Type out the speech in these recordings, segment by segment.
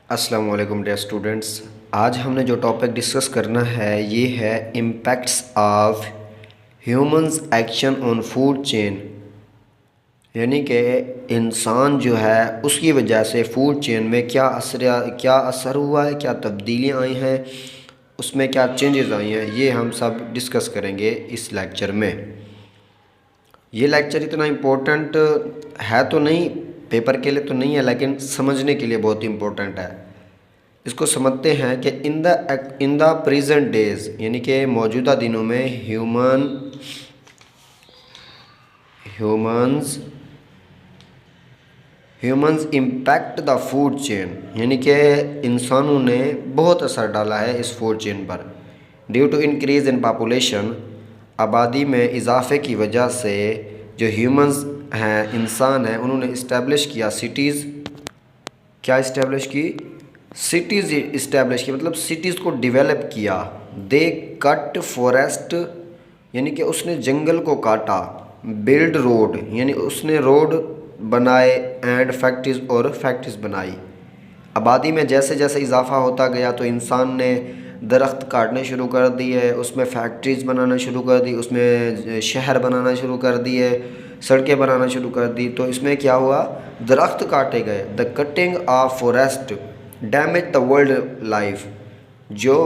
अस्सलाम वालेकुम dear students. आज हमने जो टॉपिक डिस्कस करना है ये है impacts of humans action on food chain, यानी कि इंसान जो है उसकी वजह से फूड चेन में क्या असर हुआ है, क्या तब्दीलियाँ आई हैं, उसमें क्या चेंजेस आई हैं, ये हम सब डिस्कस करेंगे इस लेक्चर में। ये लेक्चर इतना इम्पोर्टेंट है तो नहीं, पेपर के लिए तो नहीं है, लेकिन समझने के लिए बहुत इम्पोर्टेंट है। इसको समझते हैं कि इन द प्रेजेंट डेज, यानी कि मौजूदा दिनों में humans impact the food chain, यानी कि इंसानों ने बहुत असर डाला है इस फूड चेन पर। Due to increase in population, आबादी में इजाफे की वजह से जो ह्यूमंस हैं, इंसान हैं, उन्होंने इस्टेब्लिश किया सिटीज़। क्या इस्टेब्लिश की? सिटीज़ इस्टेब्लिश की, मतलब सिटीज़ को डेवलप किया। दे कट फॉरेस्ट, यानी कि उसने जंगल को काटा। बिल्ड रोड, यानी उसने रोड बनाए। एंड फैक्ट्रीज, और फैक्ट्रीज बनाई। आबादी में जैसे जैसे इजाफा होता गया तो इंसान ने दरख्त काटने शुरू कर दिए, उसमें फैक्ट्रीज़ बनाना शुरू कर दी, उसमें शहर बनाना शुरू कर दिए, सड़कें बनाना शुरू कर दी। तो इसमें क्या हुआ? दरख्त काटे गए। The cutting of forest damage the world life. जो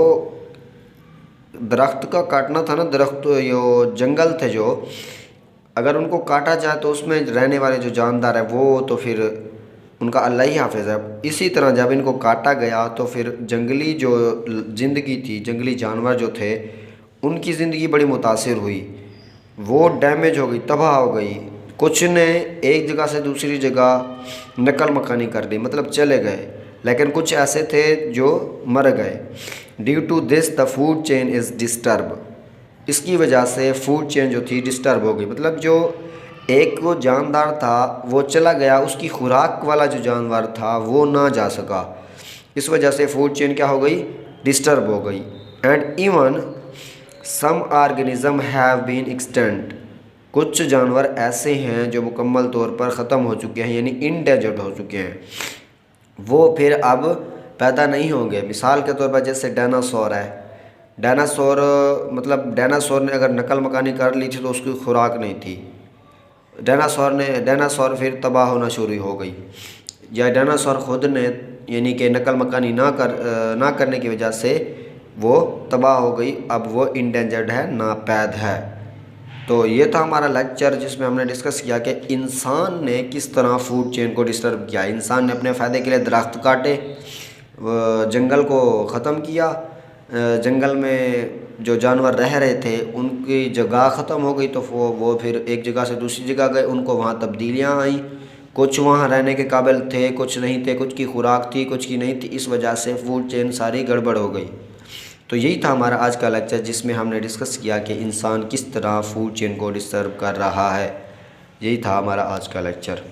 दरख्त का काटना था ना, दरख्त यो जंगल थे जो, अगर उनको काटा जाए तो उसमें रहने वाले जो जानदार है वो तो फिर उनका अल्लाह ही हाफिज़ है। इसी तरह जब इनको काटा गया तो फिर जंगली जो ज़िंदगी थी, जंगली जानवर जो थे, उनकी ज़िंदगी बड़ी मुतासिर हुई। वो डैमेज हो गई, तबाह हो गई। कुछ ने एक जगह से दूसरी जगह नकल मकानी कर दी, मतलब चले गए, लेकिन कुछ ऐसे थे जो मर गए। Due to this the food chain is disturb. इसकी वजह से फूड चेन जो थी डिस्टर्ब हो गई, मतलब जो एक वो जानदार था वो चला गया, उसकी खुराक वाला जो जानवर था वो ना जा सका। इस वजह से फूड चेन क्या हो गई? डिस्टर्ब हो गई। And even some organism have been extinct. कुछ जानवर ऐसे हैं जो मुकम्मल तौर पर ख़त्म हो चुके हैं, यानी इंडेंजर्ड हो चुके हैं। वो फिर अब पैदा नहीं होंगे। मिसाल के तौर पर जैसे डायनासोर है। डायनासोर, मतलब डायनासोर ने अगर नकल मकानी कर ली थी तो उसकी खुराक नहीं थी। डायनासोर फिर तबाह होना शुरू हो गई, या डायनासोर ख़ुद ने, यानी कि नकल मकानी ना करने की वजह से वो तबाह हो गई। अब वो इंडेंजर्ड है, नापैद है। तो ये था हमारा लेक्चर जिसमें हमने डिस्कस किया कि इंसान ने किस तरह फूड चेन को डिस्टर्ब किया। इंसान ने अपने फ़ायदे के लिए दरख्त काटे, जंगल को ख़त्म किया, जंगल में जो जानवर रह रहे थे उनकी जगह ख़त्म हो गई, तो वो फिर एक जगह से दूसरी जगह गए, उनको वहाँ तब्दीलियाँ आई। कुछ वहाँ रहने के काबिल थे, कुछ नहीं थे, कुछ की खुराक थी, कुछ की नहीं थी। इस वजह से फूड चेन सारी गड़बड़ हो गई। तो यही था हमारा आज का लेक्चर जिसमें हमने डिस्कस किया कि इंसान किस तरह फूड चेन को डिस्टर्ब कर रहा है। यही था हमारा आज का लेक्चर।